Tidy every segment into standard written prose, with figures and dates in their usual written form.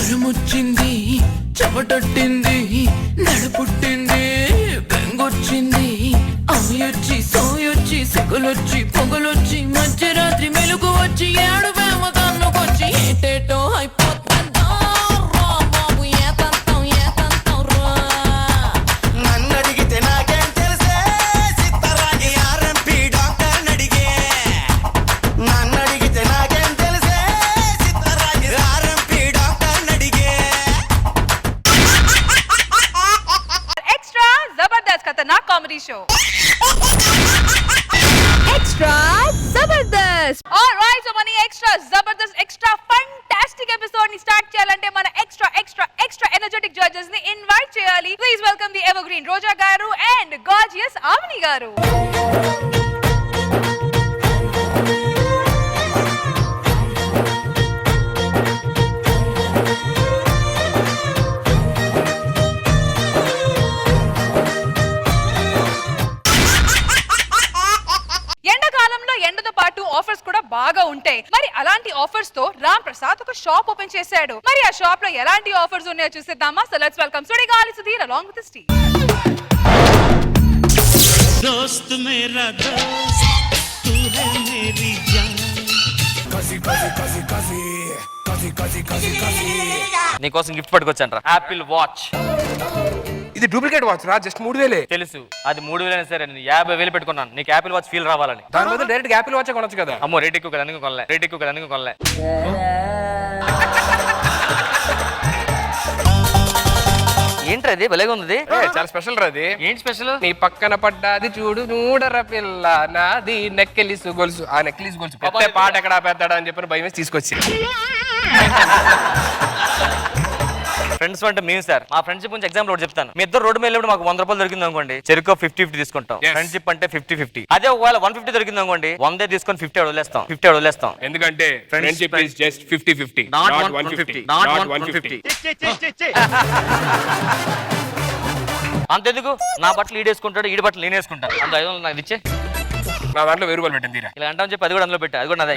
జ్వరమొచ్చింది, చెమటొట్టింది, నడుపుట్టింది, బెంగొచ్చింది, ఆయొచ్చి సోయొచ్చి సెగలొచ్చి పొగలొచ్చి మధ్యరాత్రి మెలుగు వచ్చి ఏడు వేమ తన్నుకొచ్చి ఏటేటో అయిపోతుందో రా బాబు ఏతంతం ఏతంతం రా. నన్నడిగితే నాకేం తెలిసే సిత్తరాగి ఆర్ఎంపీ డాక్టర్ నడిగే. నన్నడిగితే నాకేం తెలిసే సిత్తరాగి ఆర్ఎంపీ డాక్టర్ నడిగే. एक्स्ट्रा जबरदस्त खतरनाक कॉमेडी शो एक्स्ट्रा जबरदस्त ऑलराइट सो मनी एक्स्ट्रा जबरदस्त एक्स्ट्रा फैंटास्टिक एपिसोड ని స్టార్ట్ చేయాలంటే మన extra extra extra energetic judges ని ఇన్వైట్ చేయాలి. ప్లీజ్ వెల్కమ్ ది ఎవర్గ్రీన్ రోజా గారు అండ్ గార్జియస్ ఆవని గారు. ఎండాకాలంలో ఎండతో పాటు ఆఫర్స్ కూడా బాగా ఉంటాయి. మరి అలాంటి ఆఫర్స్ తో రామ్ ప్రసాద్ ఒక షాప్ ఓపెన్ చేశాడు. మరి ఆ షాప్ లో ఎలాంటి ఆఫర్స్ ఉన్నాయో చూసేద్దామా. So let's welcome Sudigali Sudheer along with the team. दोस्त मेरा दोस्त तू है मेरी जान. కసి కసి కసి కసి కసి కసి కసి కసి. నీకోసం గిఫ్ట్ పట్టుకొచ్చాను రా, యాపిల్ వాచ్. ఇది డూప్లికేట్ వాచ్ రా, జస్ట్ 3000. తెలుసు అది 3000 సరే, నేను 50,000 పెట్టుకున్నాను నీకు యాపిల్ వాచ్ ఫీల్ రావాలని. దాని బదులు డైరెక్ట్ యాపిల్ వాచ్ కొనొచ్చు కదా. అమ్మో రేట్ ఎక్కువ కదా, అందుకు కొనలే. రేట్ ఎక్కువ కదా, అందుకు కొనలే. ఏంట్రా అది భలేగా ఉంది. చాలా స్పెషల్ రా అది. ఏంటి స్పెషల్? నీ పక్కన పడ్డాది చూడు చూడర పిల్ల నాది నెక్కెలిసు గొలుసు. ఆ నెక్కెలిసు గొలుసు పెద్ద పాట ఎక్కడ పెద్దాడా అని చెప్పి భయం వేసి తీసుకొచ్చి. ఫ్రెండ్స్ అంటే మేము సార్, మా ఫ్రెండ్షిప్ గురించి ఎగ్జాంపుల్ ఒకటి చెప్తాను. మీ ఇద్దరు రోడ్డు మీద మాకు 100 రూపాయలు దొరికింది అనుకోండి, చెరుకు 50-50 తీసుకుంటాం. ఫ్రెండ్షిప్ అంటే 50-50. అదే ఒకవేళ 150 దొరికింది అనుకోండి, 100 తీసుకొని 50 వదిలేస్తాం. ఎందుకంటే friendship is just 50-50 Not not 150. 150 not 150. అంతెందుకు, నా బట్టలు ఈడేసుకుంటాడు, ఈడి బట్టలు నేను వేసుకుంటాను. అంత 500 నాకు ఇచ్చే. నా దాంట్లో 1000 రూపాయలు పెట్టండి తీరా. ఇలా అంటామని చెప్పి అది కూడా అందులో పెట్టా, అది కూడా నాదే.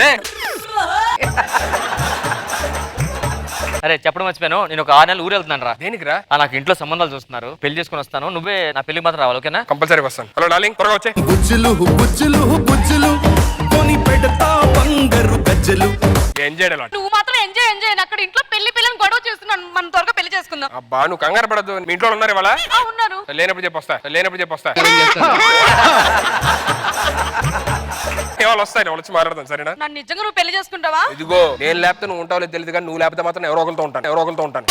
అరే చెప్పడం మర్చిపోయాను, నేను ఒక 6 నెలలు ఊరు వెళ్తున్నాను రా. దేనికి రా? నాకు ఇంట్లో సంబంధాలు చూస్తున్నారు, పెళ్లి చేసుకుని వస్తాను. నువ్వే నా పెళ్లికి మాత్రం రావాలి, ఓకేనా? కంపల్సరీ వస్తాను. హలో డార్లింగ్, త్వరగా వచ్చే. బుజ్జులు బుజ్జులు బుజ్జులు కొని పెడతా బంగారు గజ్జలు. ఎంజాయ్ అలా. నువ్వు మాత్రం ఎంజాయ్ అక్కడ ఇంట్లో పిల్లని గొడవ చేస్తున్నాను. మనం త్వరగా పెళ్లి చేసుకుందాం. అబ్బా నువ్వు కంగారు పడద్దు. మీ ఇంట్లో ఉన్నారు ఇవాళ? ఉన్నారు. లేనప్పుడు చెప్పొస్తా. వాళ్ళు వస్తాయి, వాళ్ళు వచ్చి మాట్లాడతాను సరేనా? నన్ను నిజంగా నువ్వు పెళ్లి చేసుకుంటావా? ఇదిగో నేను లేకపోతే నువ్వు ఉంటావు లేదు తెలియదు, కానీ నువ్వు లేకపోతే మాత్రం ఎవరో ఒకరితో ఉంటాను.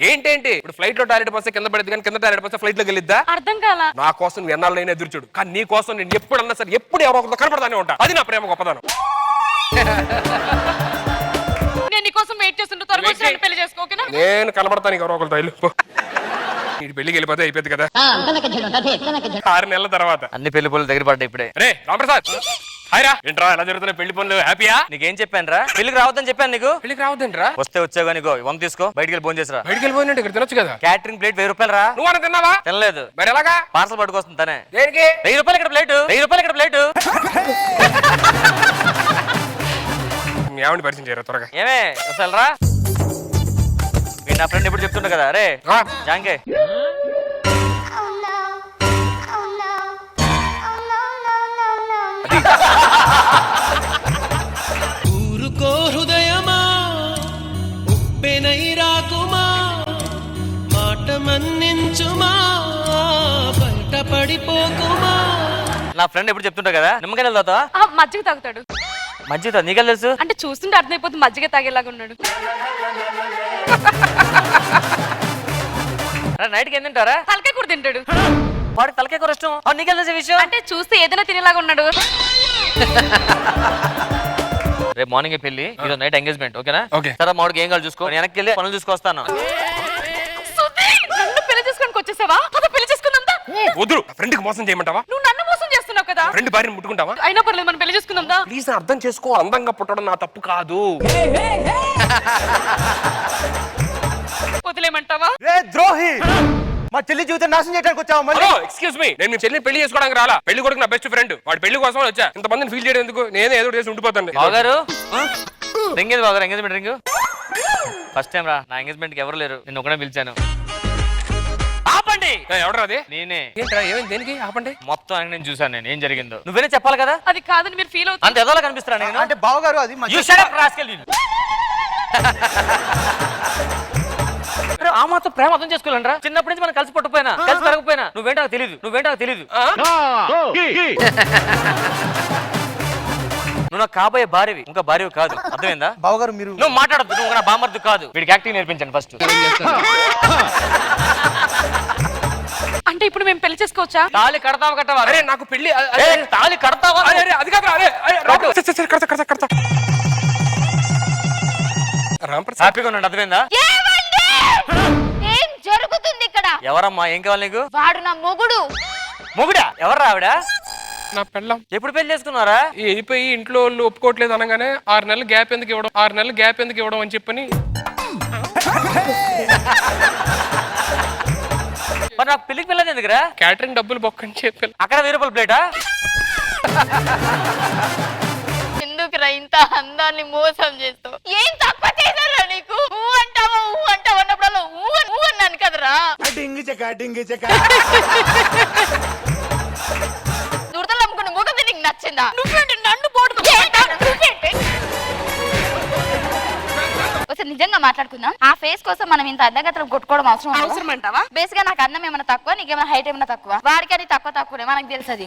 ఏంటి ఇప్పుడు ఫ్లైట్ లో టాయిలెట్ పోస్తే కింద పడేది, కానీ కింద టాయిలెట్ పోస్తే ఫ్లైట్ లోకి వెళ్ళిద్దా? అర్థం కాలా. నా కోసం నువ్వు ఎన్నాళ్ళు అయినా ఎదురు చూడు, కానీ నీ కోసం నేను ఎప్పుడన్నా సరే ఎప్పుడు ఎవరో ఒకరితో కనపడతానే ఉంటా. అది నా ప్రేమ గొప్పదనం. నేను నీకోసం వెయిట్ చేస్తుంటే త్వరగా వచ్చి నన్ను పెళ్లి చేసుకో, ఓకేనా? నేను కనపడతాను ఎవరో ఒకరితో. ఇల్లు నీటి పెళ్లికి వెళ్ళిపోతే అయిపోద్ది కదా. 6 నెలల తర్వాత అన్ని పెళ్లి పనులు దగ్గర పడ్డాయి ఇప్పుడే. రే రామప్రసాద్, హాయ్ రా. ఏంట్రా ఎలా జరుగుతున్నాయి పెళ్లి పనులు? హ్యాపీయా? నీకేం చెప్పాను రా, పెళ్లికి రావద్దని చెప్పాను నీకు. పెళ్లికి రావద్దంట్రా? వస్తే వచ్చావు కానీ 100 తీసుకో, బయటికి వెళ్ళి భోజనం చేసిరా. బయటికి వెళ్ళిపోయినట్టు ఇక్కడ తినొచ్చు కదా. క్యాటరింగ్ ప్లేట్ 1000 రూపాయలు రా. నువ్వు అన్న తిన్నావా? తినలేదు. మరి ఎలాగా? పార్సల్ పట్టుకొస్తుంది తనే. దేనికి? 1000 రూపాయలు ఇక్కడ ప్లేట్, 1000 రూపాయలు ఇక్కడ ప్లేట్. ఏమండి పరిచయం చేయరా త్వరగా. ఏమే అసలు రా, నా ఫ్రెండ్ ఎప్పుడు చెప్తుంటా కదా, రే జాంగే ఊరుకో హృదయమా ఉప్పెనై రాకుమా, మాట మన్నించుమా, బయట పడిపోకుమా. నా ఫ్రెండ్ ఎప్పుడు చెప్తుంటా కదా, నిమ్మకాయలు తాగుతావా? మజ్జిగ తాగుతాడు. మజ్జిగ నీకెళ్ళి తెలుసు? అంటే చూస్తుంటే అర్థమైపోతుంది మజ్జిగ తాగేలాగా ఉన్నాడు. నైట్కి ఏం తింటారా? తలకాయ కూర తింటాడు. వాడికి తలకాయ కూర ఇష్టం, నీకెళ్ళి తెలిసే విషయం? అంటే చూస్తే ఏదైనా తినేలాగా ఉన్నాడు. రేపు మార్నింగ్ పెళ్లి, ఈరోజు నైట్ ఎంగేజ్మెంట్, ఓకేనా? ఓకే. తర్వాత మామిడికి ఏం కావాలి చూసుకో, వెనక్కి వెళ్ళి పనులు చూసుకొస్తాను. నన్ను పెళ్లి చేసుకోవడానికి వచ్చేసావా? పెళ్లి చేసుకుందాం. వదులు, ఫ్రెండ్ కి మోసం చేయమంటావా? నువ్వు నన్ను మోసం చేస్తున్నావు కదా. ఫ్రెండ్ భార్యను ముట్టుకుంటావా? అయినా పర్లేదు, మనం పెళ్లి చేసుకుందాం. ప్లీజ్ అర్థం చేసుకో, అందంగా పుట్టడం నా తప్పు కాదు. వదిలేమంటావా? ద్రోహి, మా చెల్లి జీవితం నాశనం చేయడానికి వచ్చావా మళ్ళీ? ఎక్స్క్యూజ్ మీ, నేను మీ చెల్లిని పెళ్లి చేసుకోవడానికి రాలా. పెళ్లి కొడుకు నా బెస్ట్ ఫ్రెండ్, వాడి పెళ్లి కోసం వచ్చా. ఇంతమందిని ఫీల్ చేయడం ఎందుకు? నేనే ఏదో చేసి ఉండిపోతాను. బాగారు రింగ్ ఏది బాగారు? ఎంగేజ్మెంట్ రింగ్ ఫస్ట్ టైం రా. నా ఎంగేజ్మెంట్ కి ఎవరు లేరు, నేను ఒకనే పిలిచాను. ఆపండి. ఎవడరా అది? నేనే. ఏంట్రా ఏమైంది? దేనికి ఆపండి? మొత్తం ఆయన నేను చూసాను, నేను ఏం జరిగిందో నువ్వేనే చెప్పాలి కదా. అది కాదని మీరు ఫీల్ అవుతుంది. అంత ఎదోలా కనిపిస్తారా నేను? అంటే బావగారు అది You shut up, rascal, you. అరే, ఆ మాత్రం ప్రేమ అర్థం చేసుకోవాలంటరా. చిన్నప్పటి నుంచి మనం కలిసి పట్టుకుపోయినా కలిసి పెరగకపోయినా నువ్వేంటో తెలియదు, నువ్వేంటో తెలియదు. నువ్వు నాకు కాబోయే భార్యవి, ఇంకా భార్యవి కాదు. అర్థమైందా? బావగారు మీరు నువ్వు మాట్లాడద్దు, నువ్వు నా బామర్ది కాదు. వీడికి యాక్టింగ్ నేర్పించండి ఫస్ట్. అంటే ఇప్పుడు మేము పెళ్లి చేసుకోవచ్చా? తాళి కడతావా కట్టవా? అరే నాకు పెళ్లి తాళి కడతావా? అది కాదు. కడతా. రాంప్రసాద్ హ్యాపీగా ఉన్నాడు. అర్థమైందా? ఏం జరుగుతుంది ఇక్కడ? ఎవరమ్మా, ఏం కావాలి నీకు? వాడు నా మొగుడు. మొగుడా? ఎవరు ఆవిడ? నా పెళ్ళం. ఎప్పుడు పెళ్లి చేసుకున్నారా? వెళ్ళిపోయి ఇంట్లో వాళ్ళు ఒప్పుకోవట్లేదు అనగానే 6 నెలలు గ్యాప్ ఎందుకు ఇవ్వడం అని చెప్పని. మరి నాకు పెళ్లికి పిల్లలు ఎందుకురా? క్యాటరింగ్ డబ్బులు బొక్కని చెప్పి అక్కడ 1000 రూపాయల ప్లేటా? ఎందుకురా ఇంత అందాన్ని మోసం చేస్తావు? ఏం తక్కువ చేశారా నీకు? ఊ అంటావా అన్నప్పుడల్లా ఊ అన్నాను కదరా. దురదలు అమ్ముకున్న ముఖం నీకు నచ్చిందా? నువ్వేంటి నన్ను పోటు ఒకసారి నిజంగా మాట్లాడుకుందాం. ఆ ఫేస్ కోసం మనం ఇంత అందగత్తలు కొట్టుకోవడం అవసరం అంటావా? బేస్ గా నాకు అందం ఏమైనా తక్కువ, నీకేమైనా హైట్ ఏమైనా తక్కువ? వాడికి అది తక్కువనే మనకు తెలుసది.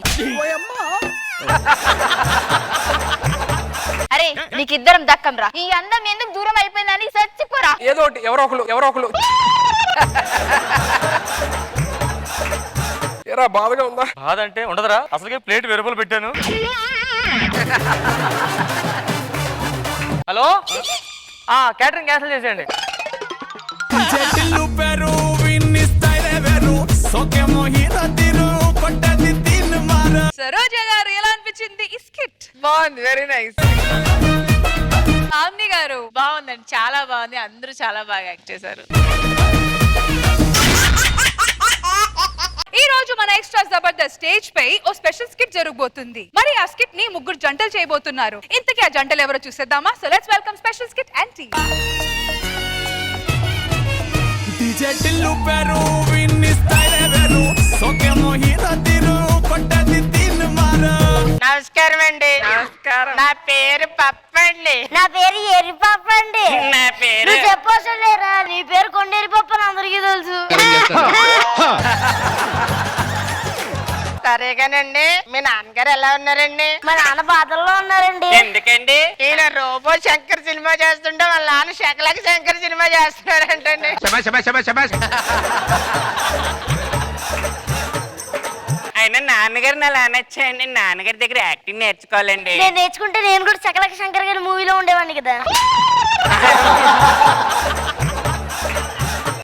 అరే నీకిద్దరం దక్కం రా. ఈ అందం ఎందుకు దూరం అయిపోయిందని చచ్చిపోరా. ఏదో ఒకటి ఎవరో ఒకరు ఏరా బాధగా ఉందా? బాధ అంటే ఉండదురా, అసలుకే ప్లేట్ 1000 రూపాయలు పెట్టాను. హలో, క్యాటరింగ్ క్యాన్సిల్ చేసేయండి. సరోజ గారు ఎలా అనిపించింది ఈ స్కిట్? బాగుంది, వెరీ నైస్. ఆమ్ని గారు బాగుందండి, చాలా బాగుంది. అందరూ చాలా బాగా యాక్ట్ చేశారు. ఈ రోజు మన ఎక్స్ట్రా జబర్దస్త్ స్టేజ్ పై ఓ స్పెషల్ స్కిట్ జరగబోతుంది. మరి ఆ స్కిట్ ని 3 జంటలు చేయబోతున్నారు. ఇంతకీ ఆ జంటలు ఎవరో చూసేద్దామా? So let's welcome special skit anti. నమస్కారం అండి. నమస్కారం. నా పేరు పప్పండి. నా పేరు ఎరిపప్పు అండి. నా పేరు నువ్వు చెప్పవసరం లేరా, నీ పేరు కొండెరిపప్పు అని అందరికీ తెలుసు. సరేగానండి. మీ నాన్నగారు ఎలా ఉన్నారండి? మా నాన్న బాధల్లో ఉన్నారండి. ఎందుకండి? ఈయన రోబో శంకర్ సినిమా చేస్తుంటే వాళ్ళ నాన్న శకలకి శంకర్ సినిమా చేస్తున్నారంటండి. అయినా నాన్నగారు అలా అనొచ్చాయండి. నాన్నగారి దగ్గర యాక్టింగ్ నేర్చుకోవాలండి. నేను నేర్చుకుంటే నేను కూడా చకలక శంకర్ గారి మూవీలో ఉండేవాడిని కదా.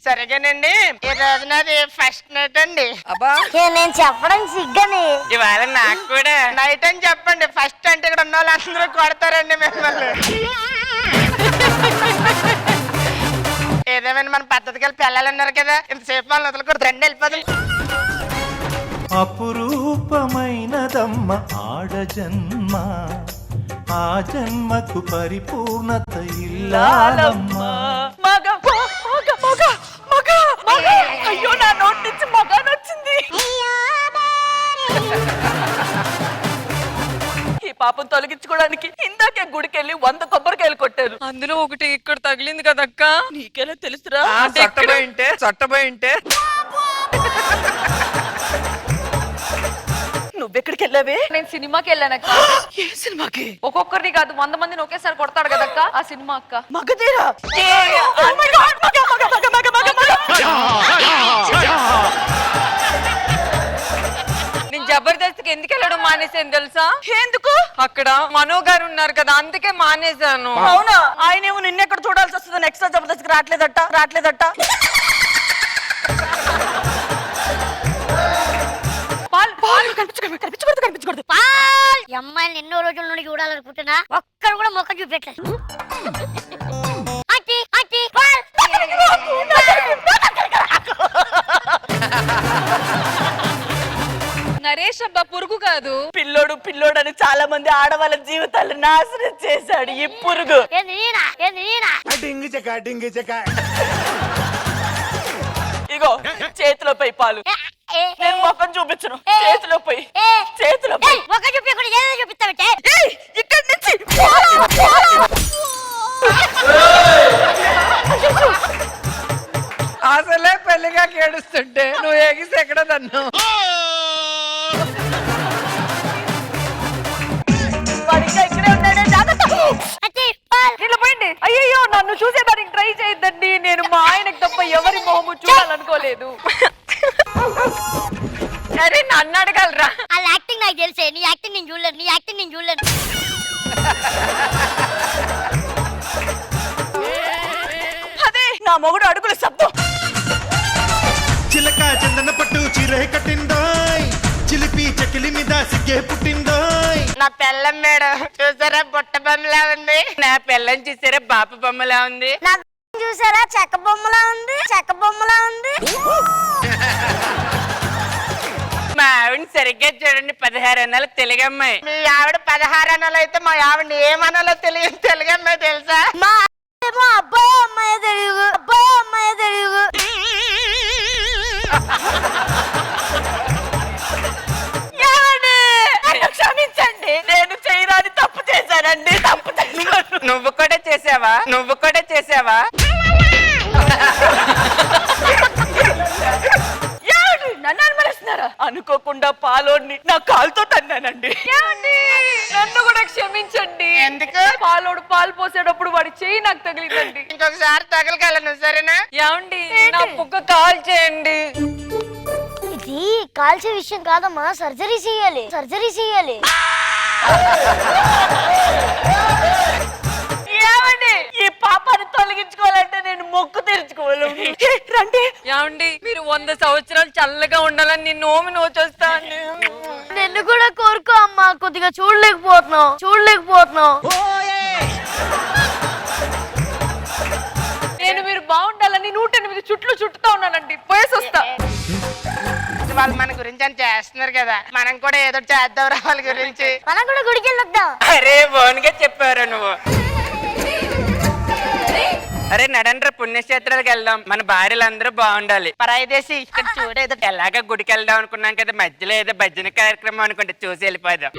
సరేగానండి. ఈ రోజు నాది ఫస్ట్ నైట్ అండి. నేను చెప్పడం సిగ్గని. ఇవాళ నాకు కూడా నైట్ అని చెప్పండి. ఫస్ట్ అంటే ఇక్కడ ఉన్న వాళ్ళు అందరూ కొడతారండి మిమ్మల్ని. ఏదేమైనా మన పద్ధతికి వెళ్ళి పిల్లలన్నారు కదా, ఇంతసేపు వాళ్ళని వదలకూడదు. రండి వెళ్ళిపోతుంది. అపురూపమైనదమ్మ ఆడజన్మ, ఆ జన్మకు పరిపూర్ణత ఇల్లాలమ్మా. అయ్యో, నా నోటి నుంచి మగాన్ వచ్చింది. ఈ పాపం తొలగించుకోవడానికి ఇందాకే గుడికెళ్ళి 100 కొబ్బరికాయలు కొట్టారు. అందులో ఒకటి ఇక్కడ తగిలింది కదక్క. నీకెలా తెలుసురా? చట్టబోయింటే నువ్వెక్కడికి వెళ్ళావే? నేను సినిమాకి వెళ్ళానక్క. ఏ సినిమాకి? ఒక్కొక్కరిని కాదు 100 మందిని ఒకేసారి కొడతాడు కదక్క, ఆ సినిమా అక్క. మగధీరా. నేను జబర్దస్త్కి ఎందుకు వెళ్ళడం మానేసాను తెలుసా? ఎందుకు? అక్కడ మనో గారు ఉన్నారు కదా, అందుకే మానేశాను. అవునా? ఆయనేమో నిన్నెక్కడ చూడాల్సి వస్తుంది, ఎక్స్ట్రా జబర్దస్త్కి రావట్లేదట. కనిపించకూడదు. ఈ అమ్మాయిని ఎన్నో రోజుల నుండి చూడాలనుకుంటున్నా, ఒక్కరు కూడా మొక్క చూపెట్టలేదు. వేస్ట్ అబ్బా, పురుగు కాదు. పిల్లోడు పిల్లోడు అని చాలా మంది ఆడవాళ్ళ జీవితాలు నాశనం చేశాడు ఈ పురుగు. డింగి చెక్క డింగి చెక్క. ఇగో చేతిలో పై పాలు. నేను మొక్కం చూపించను. చేతిలో పై, చేతిలో పై. ఏయ్, ఇక్కడి నుంచి అసలే పెళ్లిగా కేడుస్తుంటే నువ్వు ఎగిసి ఎక్కడ నన్ను వాడు ఇంకా ఇక్కడే ఉన్నాడే, జాగ్రత్త. ఇట్లా పోయింది. అయ్యో నన్ను చూసేదానికి ట్రై చేయొద్దండి. నేను మా ఆయనకి తప్ప ఎవరి మొహము చూడాలనుకోలేదు. అరే నన్ను అడగలరా? వాళ్ళ యాక్టింగ్ నాకు తెలిసే, నీ యాక్టింగ్ నేను చూడలేను, నీ యాక్టింగ్ నేను చూడలేను. అదే నా మొగుడు అడుగుల శబ్దం. చిలక చందన పట్టు చీరే కట్టిందోయ్, చిలిపి చకిలి మీద సిగ్గే పుట్టిందోయ్. నా పెళ్ళం మేడం చూసారా బుట్ట బొమ్మలా ఉంది. నా పెళ్ళం చూసారా బాప బొమ్మలా ఉంది. నా చూసారా చెక్క బొమ్మలా ఉంది, చెక్క బొమ్మలా ఉంది. మా ఆవిడ సరిగ్గా చూడండి, 16 అన్నాలు తెలుగమ్మాయి. మీ ఆవిడ 16 అన్నాలు అయితే మా ఆవిడ ఏమన్నాలో తెలియదు తెలుగమ్మాయి తెలుసా? మా ఏమో అబ్బాయి అమ్మాయి తెలియదు, అబ్బాయి అమ్మాయి తెలియదు. క్షమించండి, నేను చేయరాని తప్పు చేశానండి. తప్పు చేశాను. నువ్వు కూడా చేసావా? నువ్వు కూడా చేసావా? నన్ను అనుమతిస్తున్నారా? అనుకోకుండా పాలోడిని నా కాలుతో తన్నానండి. నన్ను కూడా క్షమించండి. ఎందుకు? పాలోడు పాలు పోసేటప్పుడు వాడి చెయ్యి నాకు తగిలిందండి. ఇంకొకసారి తగలగలను సరేనా? ఏమండి నా పుక్క కాల్ చేయండి. ఇది కాల్చే విషయం కాదమ్మా, సర్జరీ చేయాలి, సర్జరీ చేయాలి. ఏమండి ఈ పాపాన్ని తొలగించుకోవాలంటే నేను మొక్కు తెరుచుకోవాలి. రండి. ఏమండి మీరు 100 సంవత్సరాలు చల్లగా ఉండాలని నేను నోమి నోచొస్తాను. నిన్ను కూడా కోరుకో అమ్మా, కొద్దిగా చూడలేకపోతున్నావు, చూడలేకపోతున్నావు. నేను మీరు బాగుండాలని 108 చుట్లు చుట్టుతా ఉన్నానండి. పోయేసి వస్తా. వాళ్ళు మన గురించి అని చేస్తున్నారు కదా, మనం కూడా ఏదో చేద్దాం రా వాళ్ళ గురించి. మనం కూడా గుడికి వెళ్ళొద్దాం. అరే బోన్గా చెప్పారు నువ్వు. అరే నడండ్ర పుణ్యక్షేత్రాలకు వెళ్దాం, మన భార్యలు అందరూ బాగుండాలి. పరాయిదేశి ఇక్కడ చూడేదో ఎలాగా గుడికి వెళ్దాం అనుకున్నాం కదా, మధ్యలో ఏదో భజన కార్యక్రమం అనుకుంటే చూసి వెళ్ళిపోదాం.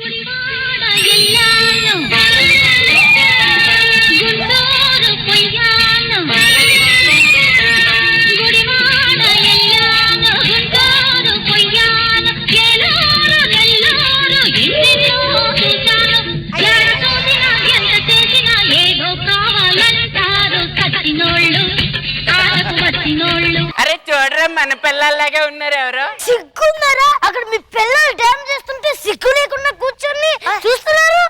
అరే చూడరా మన పిల్లల్లాగే ఉన్నారు ఎవరో. సిగ్గున్నారా? అక్కడ మీ పిల్లలు డ్యామ్ చేస్తుంటే సిగ్గు లేకుండా కూర్చొని చూస్తున్నారు.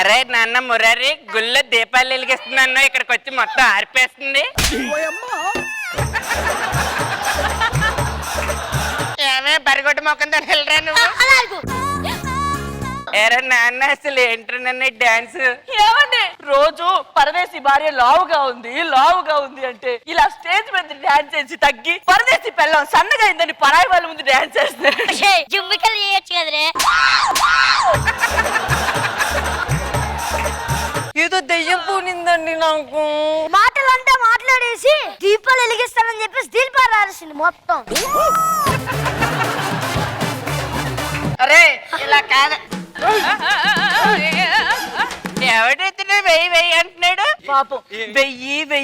అరే నాన్న మురారి గుళ్ళో దీపాలు వెలిగిస్తున్నాను, ఇక్కడికి వచ్చి మొత్తం ఆరిపేస్తుంది. ఏమే బరిగొడ్డు మొక్కం దాన్ని వెళ్ళరా నువ్వు? ఎరా నాన్న అసలు ఏంటన్నా డాన్స్? ఏమండి రోజు పరదేశీ భార్య లావుగా ఉంది అంటే ఇలా స్టేజ్ మీద డాన్స్ చేసి తగ్గి పరదేశీ పెళ్ళం సన్నగా అయిందని పరాయి వాళ్ళ ముందు డాన్స్ చేస్తారు. జుమ్మికలు చేయొచ్చు కదరే. ఏదో దెయ్యం పూనిందండి నాకు. మాటలంటే మాట్లాడేసి దీపాలు వెలిగిస్తానని చెప్పేసి దీపాలు రాల్సింది మొత్తం. అరే ఇలా కాదు, ఎవడైతే వెయ్యి అంటున్నాడు. పాపం 1000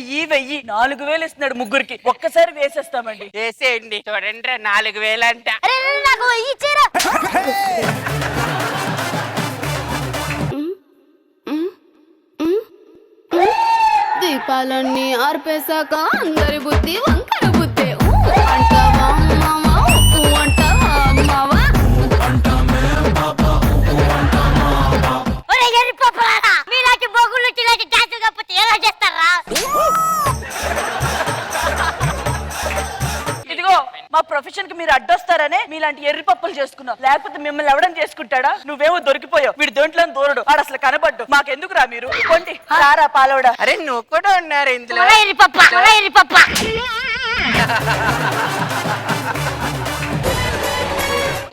4000 ఇస్తున్నాడు ముగ్గురికి. ఒక్కసారి వేసేస్తామండి. వేసేయండి. చూడండి 4000 అంట. అరే నాకు ఇచ్చేరా. దీపాలన్నీ ఆర్పేశాక అందరి బుద్ధి వంకర బుద్ధి. అంటావా మావా, అంటావా మావా. మీలాంటి బొగుళ్ళు ఇలాంటి డాన్సులు కాకపోతే ఎలా చేస్తారా? ఇదిగో మా ప్రొఫెషన్ కి మీరు అడ్డొస్తారనే మీలాంటి ఎర్రి పప్పులు చేసుకున్నావు, లేకపోతే మిమ్మల్ని ఎవడం చేసుకుంటాడా? నువ్వేమో దొరికిపోయావు, వీడు దొంట్లో దూరడు, వాడు అసలు కనబడ్డు. మాకెందుకు రా మీరు కొంటి రారా పాలోడా. అరే నువ్వు కూడా ఉన్నారు ఇందులో.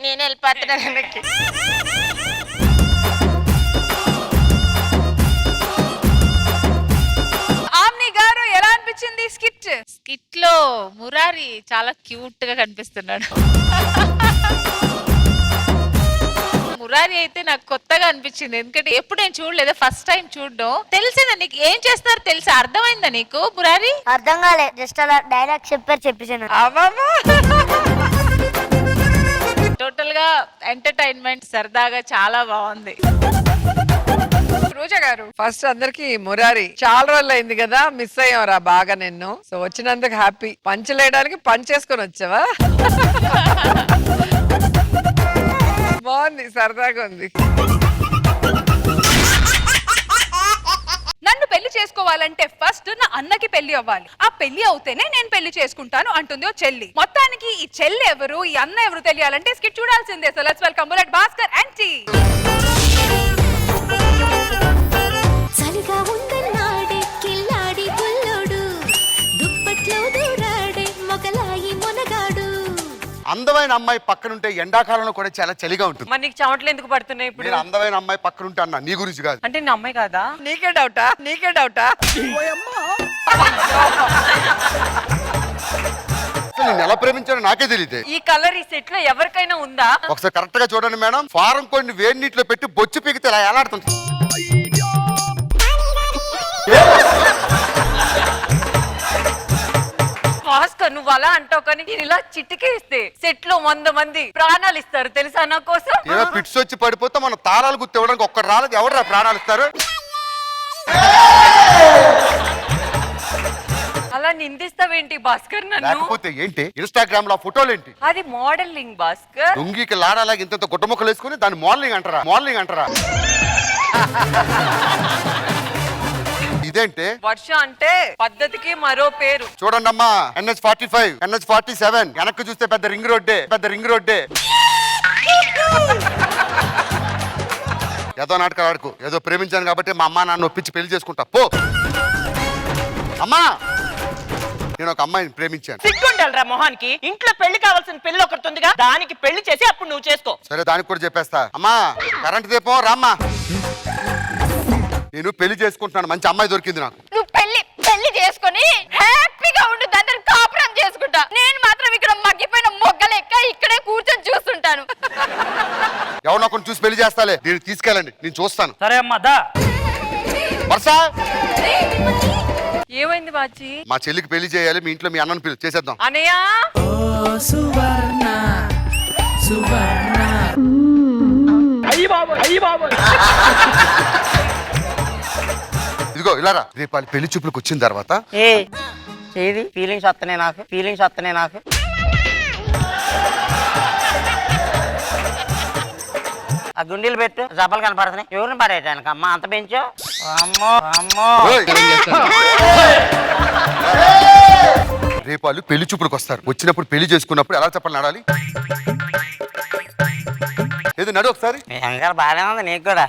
నేను వెళ్ళిపోతున్నాను. ఆమ్ని గారు ఎలా అనిపించింది స్కిట్? స్కిట్ లో మురారి చాలా క్యూట్ గా కనిపిస్తున్నాడు. మురారి అయితే నాకు కొత్తగా అనిపించింది, ఎందుకంటే ఎప్పుడు నేను చూడలేదు, ఫస్ట్ టైం చూడడం. తెలిసిందా నీకు ఏం చేస్తారో తెలిసి? అర్థమైందా నీకు మురారి? అర్థం కాలే, జస్ట్ అలా డైలాగ్ చెప్పాను. టోటల్ గా ఎంటర్టైన్మెంట్ సరదాగా చాలా బాగుంది. రోజా గారు ఫస్ట్ అందరికి మురారి చాలా రోజులు అయింది కదా, మిస్ అయ్యాం బాగా నిన్ను. సో వచ్చినందుకు హ్యాపీ. పంచలేయడానికి చేసుకొని వచ్చావా? బాగుంది, సరదాగా ఉంది. నన్ను పెళ్లి చేసుకోవాలంటే ఫస్ట్ నా అన్నకి పెళ్లి అవ్వాలి, ఆ పెళ్లి అవుతేనే నేను పెళ్లి చేసుకుంటాను అంటుంది ఓ చెల్లి. మొత్తానికి ఈ చెల్లి ఎవరు, ఈ అన్న ఎవరు తెలియాలంటే స్కిట్ చూడాల్సిందే. So let's welcome bullet Bhaskar and టీ. చలిగా ఉందన్నాడే కిల్లాడి బుల్లోడు, దుప్పట్లో దూరాడే మొగలాయి మొనగాడు. అందమైన అమ్మాయి పక్కనుంటే ఎండాకాలంలో కూడా చాలా చలిగా ఉంటుంది. మరి నీకు చెమటలు ఎందుకు పడుతున్నాయి ఇప్పుడు? నేను అందమైన అమ్మాయి పక్కనుంటే అన్నా, నీ గురించి కాదు. అంటే నా అమ్మాయి కాదా? నీకే డౌటా? నీకే డౌటా? నేను ఎలా ప్రేమించానో నాకే తెలియదు. ఈ కలర్ ఈ సెట్ లో ఎవరికైనా ఉందా? ఒకసారి కరెక్ట్ గా చూడండి మేడం. ఫారం కొన్ని వేడి నీటిలో పెట్టి బొచ్చు పీకితే ఇలా ఎలాడుతుంది. భాస్కర్ నువ్వు అలా అంటావు, కానీ నేను ఇలా చిటికేస్తే సెట్ లో 100 మంది ప్రాణాలు ఇస్తారు తెలుసా నా కోసం. ఏదో పిట్స్ వచ్చి పడిపోతే మన తాళాలు గుర్తు ఇవ్వడానికి ఒక్కరు రాలేదు, ఎవరు ప్రాణాలు ఇస్తారు? అలా నిందిస్తావేంటి భాస్కర్ నన్ను? లేకపోతే ఏంటి ఇన్స్టాగ్రామ్ లో ఫోటోలు ఏంటి? అది మోడలింగ్ భాస్కర్. లుంగికి లాడాలాగా ఇంత గుట్టముక్కలు వేసుకుని దాన్ని మోడలింగ్ అంటారా? మోడలింగ్ అంటారా? ఇదేంటి? వర్ష అంటే పద్ధతికి మరో పేరు. చూడండి అమ్మా, NH45, NH47 వెనక్కి చూస్తే పెద్ద రింగ్ రోడ్డే, పెద్ద రింగ్ రోడ్డే. ఏదో నాటకాలు ఆడుకో. ఏదో ప్రేమించాను కాబట్టి మా అమ్మ నాన్న ఒప్పించి పెళ్లి చేసుకుంటా పో. అమ్మా నేను ఒక అమ్మాయిని ప్రేమించాను. సిగ్గుండాలిరా మొహానికి. ఇంట్లో పెళ్లి కావాల్సిన పెళ్లి ఒకటి ఉందిగా, దానికి పెళ్లి చేసి అప్పుడు నువ్వు చేసుకో. సరే దానికి కూడా చెప్పేస్తా. అమ్మా కరెంట్ దీపం రామ్మా. నేను పెళ్లి చేసుకుంటున్నాను, మంచి అమ్మాయి దొరికింది నాకు. నువ్వు పెళ్లి చేసుకొని హ్యాపీగా ఉండు, దాన్ని కాపురం చేసుకుంటా. నేను మాత్రం ఇక్కడ మగ్గిపోయిన మొగ్గలెక్క ఇక్కడే కూర్చొని చూస్తుంటాను. ఎవరినో కొన్ని చూసి పెళ్లి చేస్తాలే. దీన్ని తీసుకెళ్ళండి, నేను చూస్తాను. సరే అమ్మా దా. వర్షా ఏమైంది బాచి? మా చెల్లికి పెళ్లి చేయాలి, మీ ఇంట్లో మీ అన్నను పిలు చేసేద్దాం. అనయ్య ఇదిగో ఇలారా. రేపు వాళ్ళ పెళ్లి చూపులకు వచ్చిన తర్వాత ఫీలింగ్స్ వస్తున్నాయి నాకు. ఆ గుండీలు పెట్టు, జబ్బలు కనపడుతున్నాయి. ఎవరిని పడేయటానికి అమ్మా అంత పెంచు? అమ్మో అమ్మో. రేపు వాళ్ళు పెళ్లి చూపులకు వస్తారు. వచ్చినప్పుడు పెళ్లి చేసుకున్నప్పుడు ఎలా చెప్పాలి నడాలి? ఏది నడు ఒకసారి. మీ అంగారు బాగానే ఉంది నీకు కూడా.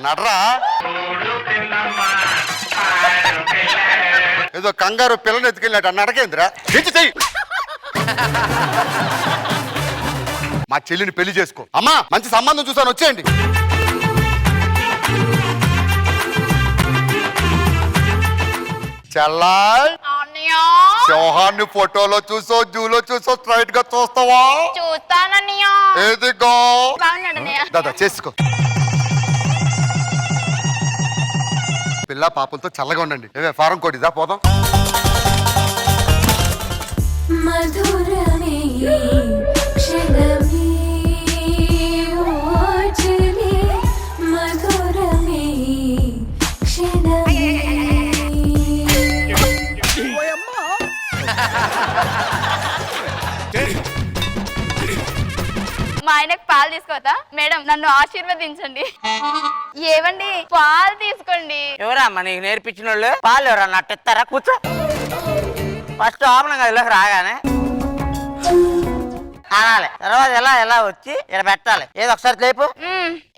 నడరా. ఏదో కంగారు పిల్లని ఎత్తుకెళ్ళినట్టు నడకేంద్రా. చెయ్యి. మా చెల్లిని పెళ్లి చేసుకో. అమ్మా మంచి సంబంధం చూసాను, వచ్చేయండి. చెల్లాయ్ చౌహాన్ని ఫోటోలో చూసో జూలో చూసో స్ట్రైట్ గా చూస్తావా? చూస్తానన్నయ్య. ఏదిగో బాగున్నాడన్నయ్య. దాదా చేసుకో. పిల్ల పాపలతో చల్లగా ఉండండి. ఏవే ఫారం కోటి దా పోదాం. మధురమే క్షణమే ఓచలే, మధురమే క్షణమే. మా ఆయనకు పాలు తీసుకోతా మేడం, నన్ను ఆశీర్వదించండి. ఏవండి పాలు తీసుకోండి. ఎవరమ్మా నీకు నేర్పించిన వాళ్ళు? పాలు ఎవరన్నా అట్టిస్తారా? కూర్చో. ఫస్ట్ ఓపెన్ ఇళ్ళకి రాగానే అనాలి, తర్వాత ఎలా వచ్చి ఇలా పెట్టాలి. ఏదో ఒకసారి లేపు,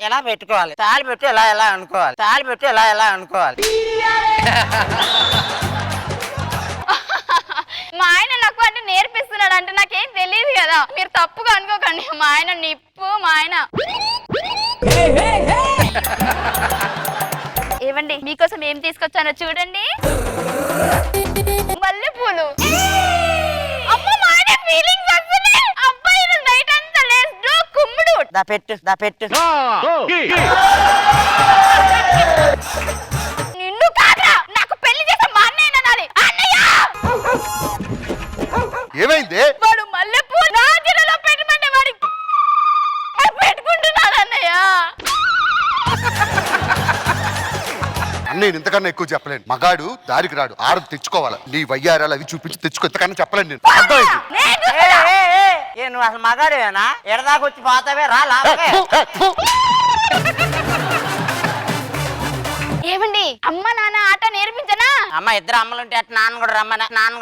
ఇలా పెట్టుకోవాలి. తాళి పెట్టి ఎలా అనుకోవాలి. తాళి పెట్టి ఎలా అనుకోవాలి. మా ఆయన నాకు అంటే నేర్పిస్తున్నాడు అంటే నాకేం తెలియదు కదా, మీరు తప్పుగా అనుకోకండి. మా ఆయన నిప్పు, మా ఆయన ఏవండి మీకోసం ఏం తీసుకొచ్చానో చూడండి. మల్లెపూలు. అమ్మో మా ఆయన ఫీలింగ్స్ వస్తున్నాయి. అబ్బాయి నైట్ అంతా లేస్తూ కుమ్ముడు. దా పెట్టు. నిన్ను కాదురా, నాకు పెళ్లి చేసే మా అన్నయ్య అనాలి. అన్నయ్య ఏమైంది? వాడు మల్లెపూ నా గిన్నెలో పెట్టమంటే వాడి పెట్టుకుంటున్నాడు అన్నయ్య. నేను ఇంతకన్నా ఎక్కువ చెప్పలేను. మగాడు దారికి రాడు, ఆరు తెచ్చుకోవాలి. నీ వయ్యారాలు అవి చూపించి తెచ్చుకో. ఇంతకన్నా చెప్పలేను నేను. అర్థమైంది? నువ్వు అసలు మగాడివేనా? ఎడదాకా వచ్చి పోతావే రా. ఏమండి అమ్మ నాన్న ఆట నేర్పించనా? అమ్మ ఇద్దరు అమ్మలుంటే అట్లా నాన్న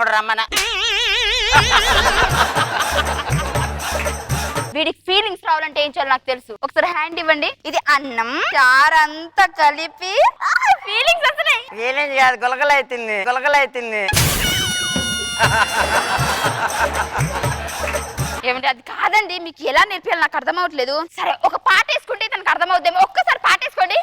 కూడా రమ్మనా. వీడికి ఫీలింగ్స్ రావాలంటే ఏం చేయాలో నాకు తెలుసు. ఒకసారి హ్యాండ్ ఇవ్వండి. ఇది అన్నం చారంతా కలిపి ఫీలింగ్స్ వస్తున్నాయి. ఫీలింగ్స్ కాదు, గులగలైతుంది. ఏమంటే అది కాదండి, మీకు ఎలా నేర్పించాలి నాకు అర్థం అవట్లేదు. సరే ఒక పాట వేసుకుంటే తనకు అర్థం అవుద్దేమో. ఒక్కసారి పాట వేసుకోండి.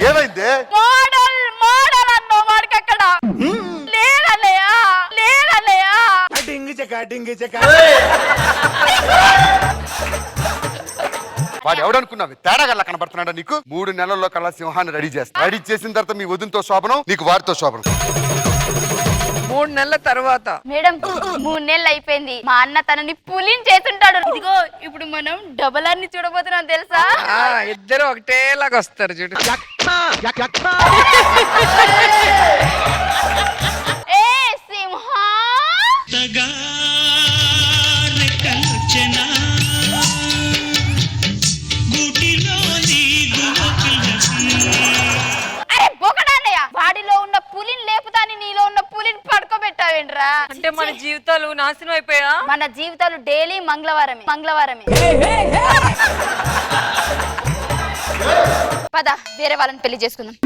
ఏమైంది? మోడల్ అన్నో వాడికి అక్కడ లేదన్నయ్యా. వాడు ఎవడనుకున్నావు? తేడా గల్లా కనబడుతున్నాడా నీకు? 3 నెలల్లో కల్లా సింహాన్ని రెడీ చేస్తా. రెడీ చేసిన తర్వాత మీ వదినతో శోభనం, నీకు వారితో శోభనం. 3 నెలల తర్వాత మేడం 3 నెలలు అయిపోయింది. మా అన్న తనని పులిని చేస్తుంటాడు. ఇదిగో ఇప్పుడు మనం డబల్ ఆర్ని చూడబోతున్నాం తెలుసా? ఇద్దరు ఒకటేలాగా వస్తారు చూడు. ఏ సింహ వాడిలో ఉన్న పులిని లేపుతాని నీలో ఉన్న పులిని పడుకోబెట్టావేంట్రా? అంటే మన జీవితాలు నాశనం అయిపోయా? మన జీవితాలు డైలీ మంగళవారమే. పద వేరే వాళ్ళని పెళ్లి చేసుకుందాం.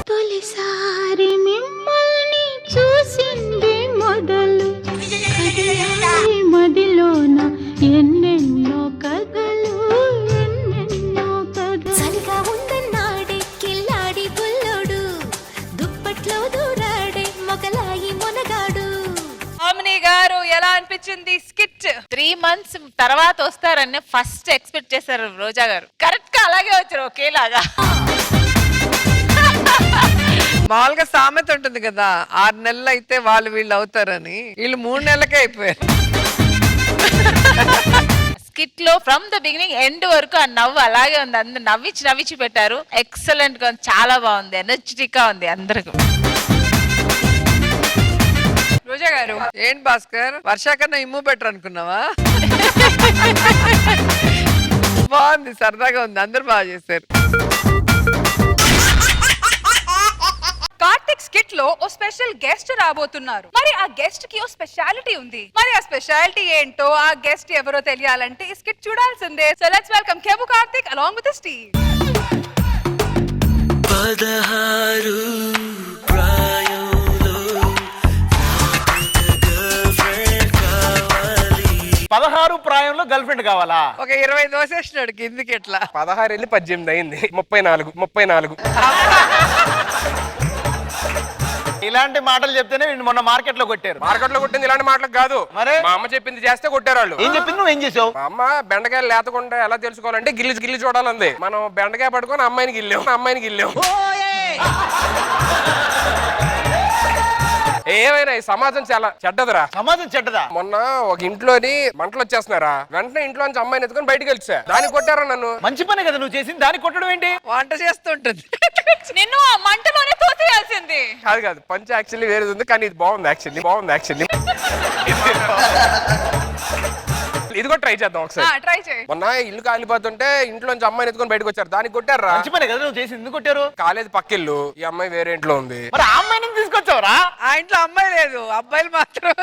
తొలిసారి మిమ్మల్ని చూసింది మొదలు మదిలోన ఎన్నెన్నో కథలు చలిగా ఉందన్నాడే కిల్లాడి బుల్లోడు దుప్పట్లో దూరాడే మొగలాయి మొనగాడు. ఆమెని గారు ఎలా అనిపించింది స్కిట్? 3 months తర్వాత వస్తారని ఫస్ట్ ఎక్స్పెక్ట్ చేశారు రోజా గారు. కరెక్ట్ గా అలాగే వచ్చారు, ఒకేలాగా. మామూలుగా సామెత ఉంటుంది కదా, 6 నెలలు అయితే వాళ్ళు వీళ్ళు అవుతారని. వీళ్ళు 3 నెలలకే అయిపోయారు. స్కిట్ లో ఫ్రమ్ ద బిగినింగ్ ఎండ్ వరకు ఆ నవ్వు అలాగే ఉంది. అందరు నవ్వించి పెట్టారు. ఎక్సలెంట్ గా ఉంది, చాలా బాగుంది, ఎనర్జెటిక్ గా ఉంది అందరికి. రోజా గారు ఏంటి భాస్కర్, వర్షా కన్నా ఇమ్ము బెటర్ అనుకున్నావా? బాగుంది, సరదాగా ఉంది, అందరు బాగా చేశారు. కార్తిక్ స్కిట్ లో ఓ స్పెషల్ గెస్ట్ రాబోతున్నారు. మరి ఆ గెస్ట్ కి ఓ స్పెషాలిటీ ఉంది. మరి ఆ స్పెషాలిటీ ఏంటో, ఆ గెస్ట్ ఎవరో తెలియాలంటే ఈ స్కిట్ చూడాల్సిందే. So let's welcome Kevvu Karthik along with his team. 16 ప్రాయంలో 16 ప్రాయంలో గర్ల్ ఫ్రెండ్ కావాలా? ఒక 20 దోసేసినాడు కిందికి. ఎట్లా 16 వెళ్ళి 18 అయింది. 34. ఇలాంటి మాటలు చెప్తేనే మొన్న మార్కెట్ లో కొట్టారు. మార్కెట్ లో కొట్టింది ఇలాంటి మాటలకు కాదు. మరి మా అమ్మ చెప్పింది చేస్తే కొట్టారు వాళ్ళు. ఏం చెప్పింది, నువ్వు ఏం చేసావు? మా అమ్మ బెండకాయలు లేతకుండా ఎలా తెలుసుకోవాలంటే గిల్లి చూడాలంది. మనం బెండకాయ పట్టుకొని అమ్మాయిని గిల్లాం. ఏమైనా ఈ సమాజం చాలా చెడ్డదిరా. సమాజం చెడ్డదా? మొన్న ఒక ఇంట్లోని మంటలు వచ్చేస్తున్నారా, వెంటనే ఇంట్లో నుంచి అమ్మాయిని ఎత్తుకొని బయటకు వెళ్తా, దానికి కొట్టారా నన్ను. మంచి పని కదా నువ్వు చేసింది, దానికి కొట్టడం ఏంటి? వంట చేస్తుంటుంది. నిన్ను ఆ మంటలోనే తోసేయాల్సింది. కాదు పంచ్ యాక్చువల్లీ వేరేది ఉంది, కానీ ఇది బాగుంది యాక్చువల్లీ. ఇది కూడా ట్రై చేద్దాం ఒకసారి. ట్రై చేయి. మొన్న ఇల్లు కాలిపోతుంటే ఇంట్లో నుంచి అమ్మాయిని ఎత్తుకొని బయటకు వచ్చారు, దానికి కొట్టారా. మంచి పని కదా నువ్వు చేసింది, ఎందుకు కొట్టారు? కాలేదు పక్కిల్లు, ఈ అమ్మాయి వేరే ఇంట్లో ఉంది. మరి ఆ అమ్మాయిని తీసుకొచ్చావురా? ఆ ఇంట్లో అమ్మాయి లేదు, అబ్బాయిలు మాత్రం.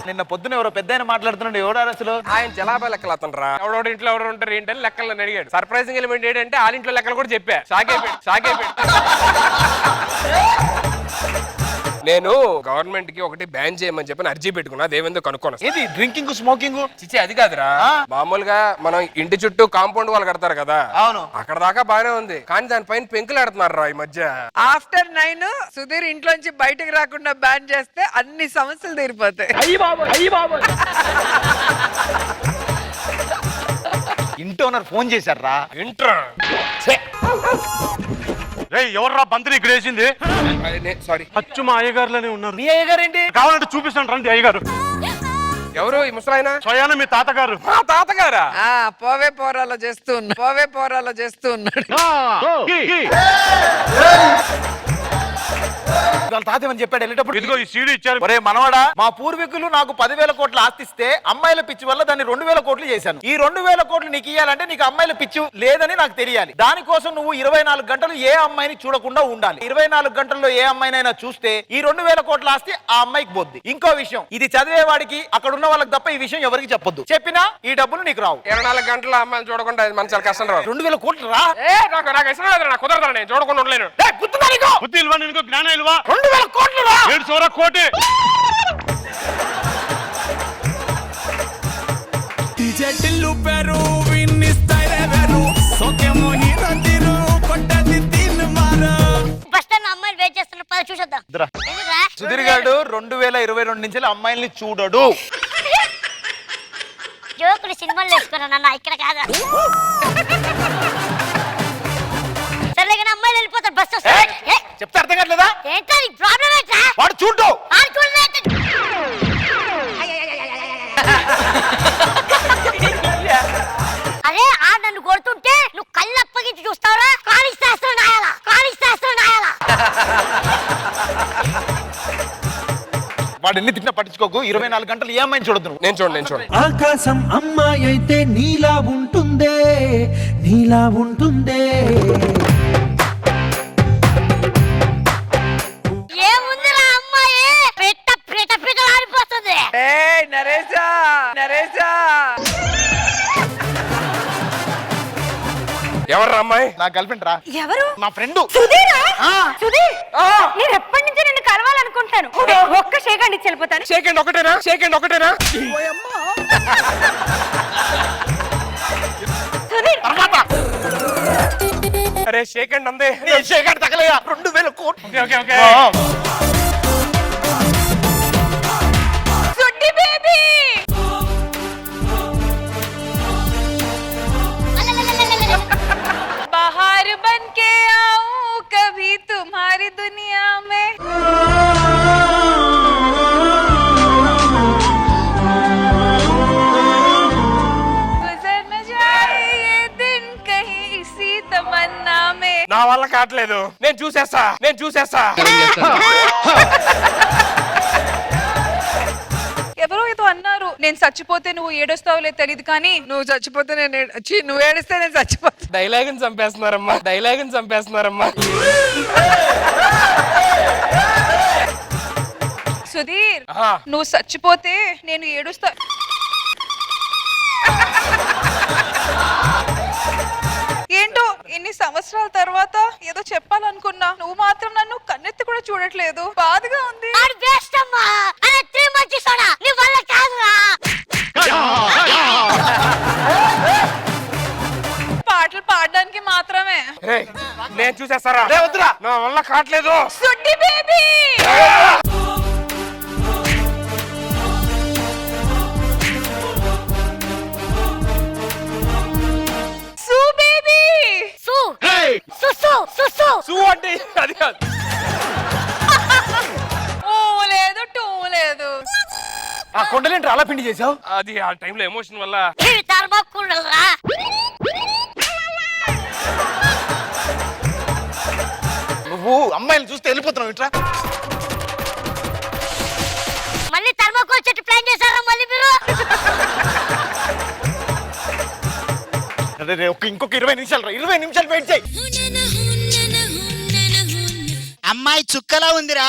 నిన్న పొద్దున ఎవరో పెద్ద మాట్లాడుతున్నాడు, ఎవడారు అసలు? ఆయన జలాభా లెక్కలు అతనరా. ఎవడోడు ఇంట్లో ఎవరు ఉంటారు ఏంటని లెక్కలు నన్ను అడిగాడు. సర్ప్రైజింగ్ ఎలిమెంట్ ఏంటంటే వాళ్ళ ఇంట్లో లెక్కలు కూడా చెప్పా. షాక్ అయిపోయాడు. నేను గవర్నమెంట్ కి ఒకటి బ్యాన్ చేయమని చెప్పి అర్జీ పెట్టుకున్నా, దేవేందో కనుక్కోను. ఏది డ్రింకింగ్ స్మోకింగ్? చిచ్చి అది కాదురా. మామూలుగా మనం ఇంటి చుట్టూ కాంపౌండ్ వాళ్ళు కడతారు కదా, అవును, అక్కడ దాకా బానే ఉంది, కానీ దానిపైన పెంకులు ఆడుతున్నారు రా ఈ మధ్య. ఆఫ్టర్ 9 సుధీర్ ఇంట్లోంచి బయటకు రాకుండా బ్యాన్ చేస్తే అన్ని సమస్యలు తీరిపోతాయి. ఇంటి ఓనర్ ఫోన్ చేశారా? ఇంట్రా ఎవర్రా బంతిని ఇక్కడ వేసింది? సారీ, అచ్చు మా అయ్యగారులోనే ఉన్నారు. మీ అయ్యగారు ఏంటి? కావాలంటే చూపిస్తాను రండి అయ్యగారు. ఎవరు ఈ ముసలాయన? స్వయాన మీ తాతగారు. మా తాతగారా? పోవే పోరాలో చేస్తూ ఉన్నాడు. వాళ్ళ తాత ఏమని చెప్పాడు వెళ్ళేటప్పుడు? ఇదిగో ఈ సీడీ ఇచ్చారు. ఒరే మనవడా, మా పూర్వీకులు నాకు 10,000 కోట్ల ఆస్తిస్తే అమ్మాయిల పిచ్చి వల్ల దాన్ని 2,000 కోట్లు చేశాను. ఈ 2,000 కోట్లు నీకు ఇయ్యాలంటే నీకు అమ్మాయిల పిచ్చి లేదని నాకు తెలియాలి. దానికోసం నువ్వు 24 గంటలు ఏ అమ్మాయిని చూడకుండా ఉండాలి. 24 గంటల్లో ఏ అమ్మాయినైనా చూస్తే ఈ 2,000 కోట్ల ఆస్తి ఆ అమ్మాయికి పోద్ది. ఇంకో విషయం, ఇది చదివేవాడికి అక్కడ ఉన్న వాళ్ళకి తప్ప ఈ విషయం ఎవరికి చెప్పొద్దు. చెప్పినా ఈ డబ్బులు నీకు రావు. 24 గంటల అమ్మాయిని చూడకుండా మన చాలా కష్టం రావు. 2,000 కోట్లు రా. నాకు ఇష్టం లేదు, నాకు కుదరదు, నేను చూడకుండా ఉండలేను. బుద్ధి ఇల్వా, నీకు జ్ఞానం ఇల్వా? 2,000 కోట్లు రా. 700 కోటి. టిల్లు పెరు విన్నిస్తాయి రేవేరు సోకేమో హీరో తీరు కొట్టది తిన్ను మారు. ఫస్ట్ టైం అమ్మాయిలు వెయిట్ చేస్తున్నా, పద చూసేద్దాం. సుధీర్ గారు 2022 నుంచి అమ్మాయిల్ని చూడడు. జోకులు సినిమాలు వేసుకున్నా నన్ను, ఇక్కడ కాదు. సరే కానీ అమ్మాయిలు వెళ్ళిపోతారు, బస్ వస్తుంది. చెప్తే అర్థం కావట్లేదా? ఏంటో నీ ప్రాబ్లం ఏంట్రా? వాడు చూడు. అరే ఆ నన్ను కొడుతుంటే నువ్వు కళ్ళు అప్పగించి చూస్తావురా? కాళిశాస్త్రం నాయాలా. వాడు ఎన్ని తిట్టినా పట్టించుకోకు. 24 గంటలు ఏ అమ్మాయిని చూడదు. నేను చూడండి. ఆకాశం అమ్మాయి అయితే నీలా ఉంటుందే. ఏముందిరా అమ్మాయి పెట్ట ఆడిపోతుంది. నరేశా ఎవర్రా అమ్మాయి? నా గర్ల్ ఫ్రెండ్ రా. ఎవరు? నా ఫ్రెండ్ సుధీర్. నేను ఎప్పటి నుంచి నిన్ను కలవాలనుకుంటాను. ఒక్క షేకండి ఇచ్చి వెళ్ళిపోతాను. సెకండ్ ఒకటేనా? సుధీర్ అరే సెకండ్ అందే. షేకండ్ తగలయ్యా. 2,000 కోట్లు. ఓకే. సుడ్డి బేబీ. बाहर बन के आऊं कभी तुम्हारी दुनिया में. गुजर न जाए ये दिन कहीं इसी तमन्ना में. నా వల్ల కావట్లేదు, నేను చూసేస్తా. ఎవరో ఏదో అన్నారు, నేను చచ్చిపోతే నువ్వు ఏడొస్తావులే తెలియదు కానీ నువ్వు చచ్చిపోతే నువ్వు ఏడిస్తే నేను చచ్చిపోతా. డైలాగ్ చంపేస్తున్నారమ్మా. సుధీర్ నువ్వు చచ్చిపోతే నేను ఏడుస్తా. ఏంటో ఇన్ని సంవత్సరాల తర్వాత ఏదో చెప్పాలనుకున్నా, నువ్వు మాత్రం నన్ను కన్నెత్తి కూడా చూడట్లేదు. బాధగా ఉంది. పాటలు పాడడానికి మాత్రమే. నేను చూసేస్తారా? వద్దురా, నా వల్ల కావట్లేదు. సుడ్డి బేబీ. సు బేబీ. సు సూ అంటే అది కాదు. లేదు టూ లేదు. ఆ కొండలేంటి అలా పిండి చేసావు? అది ఆ టైంలో ఎమోషన్ వల్ల. నువ్వు అమ్మాయిని చూస్తే వెళ్ళిపోతున్నావు ఇట్లా. మళ్ళీ థర్మాకోల్ చెట్టు ప్లాన్ చేశారా మళ్ళీ మీరు? అదే ఇంకొక 20 నిమిషాలు వెయిట్ చేయి. అమ్మాయి చుక్కలా ఉందిరా.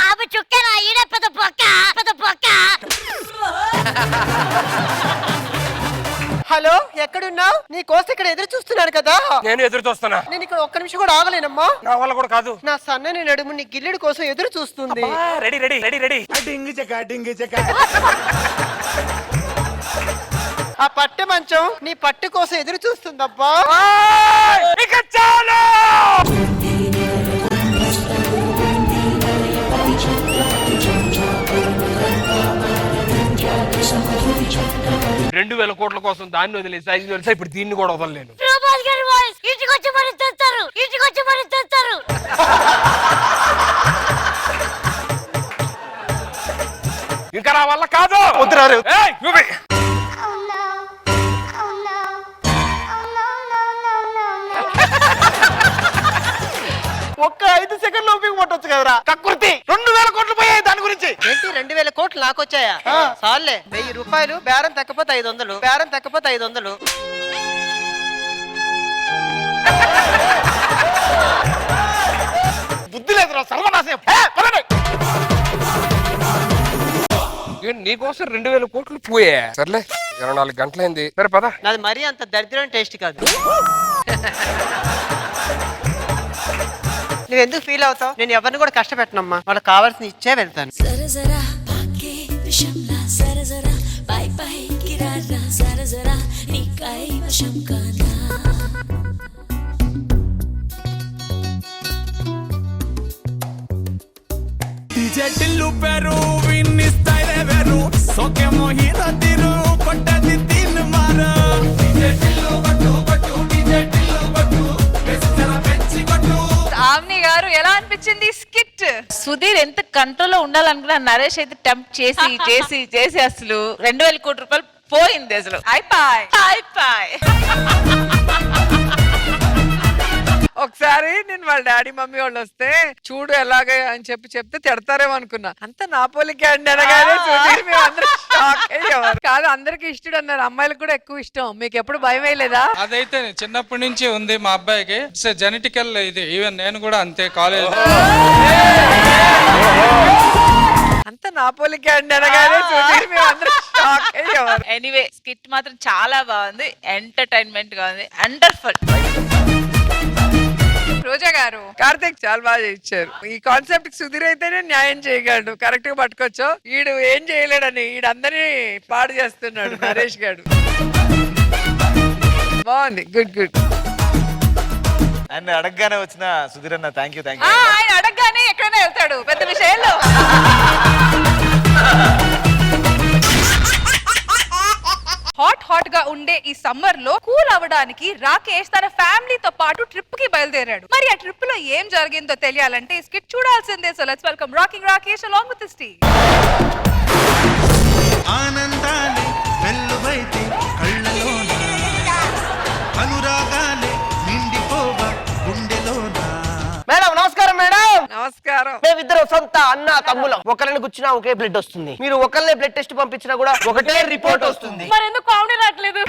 ఆమె చుక్కేనా? ఈడ పెద్ద పొక్క. హలో, ఎక్కడున్నావు? నీ కోసం ఇక్కడ ఎదురు చూస్తున్నాడు కదా. నేను ఎదురు చూస్తున్నా. నేను ఇక్కడ ఒక్క నిమిషం కూడా ఆగలేనమ్మా. నా వల్ల కూడా కాదు. నా సన్నని నడుము నీ గిల్లెడు కోసం ఎదురు చూస్తుంది. Ready ready ready ready. డింగి చెక్క ఆ పట్టె మంచం నీ పట్టు కోసం ఎదురు చూస్తుందబ్బా. ఇక చాలు. 2000 కోట్ల కోసం దాన్ని వదిలేసి 5 వదిలేసి ఇప్పుడు దీన్ని కూడా వదలలేను. ఇంటికొచ్చి మరి తెస్తారు. ఇంకా నా వల్ల కాదు. వద్దురారు. ఏయ్, నువ్వే. ఒక్క 5 సెకండ్లు ఉపయోగపడవచ్చు కదరా. కక్కుర్తి 2000 కోట్లు పోయాయి దాని గురించి. ఏంటి 2000 కోట్లు నాకొచ్చాయా? సార్లే, 1000 రూపాయలు బేరం తక్కపోతే 500. బుద్ధి లేదురా సర్వనాశం. నీకోసం 2000 కోట్లు పోయా. సర్లే, 24 గంటలైంది. సరే పద. నాది మరీ అంత దరిద్రం టేస్ట్ కాదు. నువ్వెందుకు ఫీల్ అవుతావు? నేను ఎవరిని కూడా కష్టపెట్టనమ్మా. వాళ్ళకి కావాల్సిన ఇచ్చే వెళ్తాను. చెట్టిల్లు పెరు విన్నిస్తాయిరే వెరు సోకే మోహిత తిరు కొట్టది తిన్ మారు చెట్టిల్లు కొట్టు పెంచి కొట్టు. ఆమ్ని గారు ఎలా అనిపించింది స్కిట్? సుధీర్ ఎంత కంట్రోల్ లో ఉండాలనుకున్నా, నరేష్ అయితే టెంప్ట్ చేసి అసలు 2000 కోట్ల రూపాయలు పోయింది అసలు. అయిపోయి ఒకసారి నేను వాళ్ళ డాడీ మమ్మీ వాళ్ళు వస్తే చూడు ఎలాగే అని చెప్తే తిడతారేమో అనుకున్నా. అంత నా పోలికే అండి అనగానే సుధీర్ మేమందరం షాక్ అయ్యేవారు. కాదు, అందరికి ఇష్టం అన్నారు, అమ్మాయిలకు కూడా ఎక్కువ ఇష్టం. మీకు ఎప్పుడు భయం వేయలేదా? అదైతే చిన్నప్పటి నుంచి ఉంది మా అబ్బాయికి. జెనెటికల్ ఇది. ఈవెన్ నేను కూడా అంతే. కాలేజ్ అంత నా పోలికే అండి అనగానే సుధీర్ మేమందరం షాక్ అయ్యేవారు. ఎనీవే స్కిట్ మాత్రం చాలా బాగుంది, ఎంటర్టైన్మెంట్ గా ఉంది, వండర్ఫుల్. రోజా గారు, కార్తీక్ చాలా బాగా ఇచ్చారు. ఈ కాన్సెప్ట్ సుధీర్ అయితేనే న్యాయం చేయగలడు. కరెక్ట్ గా పట్టుకోవచ్చు. ఈడు ఏం చేయలేడని ఈడందరినీ పాడు చేస్తున్నాడు నరేష్ గారు. బాగుంది, గుడ్. ఆయన అడగగానే వచ్చిన సుధీర్ అన్న థ్యాంక్ యూ. ఆయన అడగగానే ఎక్కడైనా వెళ్తాడు పెద్ద విషయాల్లో. హాట్ గా ఉండే ఈ సమ్మర్ లో కూల్ అవ్వడానికి రాకేష్ తన ఫ్యామిలీతో పాటు ట్రిప్ కి బయలుదేరాడు. మరి ఆ ట్రిప్ లో ఏం జరిగిందో తెలియాలంటే ఈ స్కిట్ చూడాల్సిందే. So let's welcome rocking Rakesh along with his team. ఆనందాలే వెల్లువైతే కళ్ళలోన అనురాగాలే నిండిపోవ గుండెలోన. మేడం నమస్కారం. మేడం నమస్కారం. మేమిద్దరం సొంత అన్న తమ్ములం. ఒకరిని గుచ్చినా ఒకే బ్లడ్ వస్తుంది. మీరు ఒకరినే బ్లడ్ టెస్ట్ పంపించినా కూడా ఒకటే రిపోర్ట్ వస్తుంది. మరి ఎందుకు కామెడీ రావట్లేదు?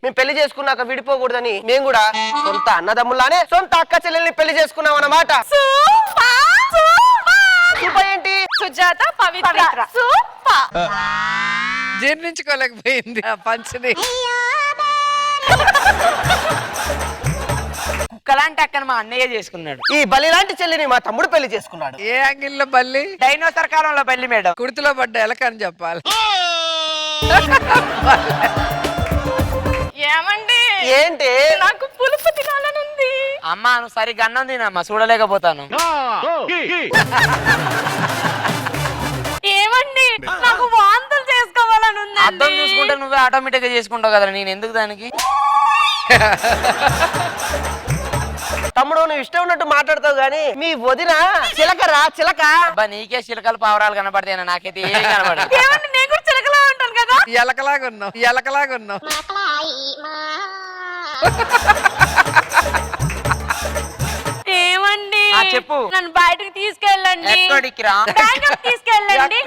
మేము పెళ్లి చేసుకున్నాక విడిపోకూడదని మేము కూడా సొంత అన్నదమ్ములానే సొంత అక్క చెల్లెల్ని పెళ్లి చేసుకున్నాం అన్నమాట. ఏంటి? సుజాత పవిత్ర. జీర్ణించుకోలేకపోయింది ఆ పంచని. కుక్కలాంటి అక్కను మా అన్నయ్య చేసుకున్నాడు. ఈ బలి లాంటి చెల్లిని మా తమ్ముడు పెళ్లి చేసుకున్నాడు. ఏ యాంగిల్ లో బల్లి? డైనోసార్ కాలంలో బల్లి మేడం. కుర్తిలో పడ్డ ఎలకని చెప్పాలి. ఏమండి? ఏంటి? నాకు పులుపు తినాలనుంది. అమ్మా నువ్వు సరిగ్గా అన్నం తినమ్మా, చూడలేకపోతాను. ఏమండి? నాకు వాంతులు చేసుకోవాలనుంది. అర్థం చూసుకుంటే నువ్వే ఆటోమేటిక్ గా చేసుకుంటావు కదా, నేను ఎందుకు దానికి? తమ్ముడు నువ్వు ఇష్టం ఉన్నట్టు మాట్లాడతావు గానీ మీ వదిన చిలకరా చిలక. నీకే చిలకలు పావురాలు కనపడతాయి, నాకైతే ఏం కనపడదు. ఏమండి నేను కూడా చిలకలా ఉంటాను కదా. ఎలకలాగా ఉన్నావు. ఏమండి చెప్పు. నన్ను బయటకు తీసుకెళ్ళండి. ఎక్కడికి రా? బ్యాంకాక్ తీసుకెళ్ళండి.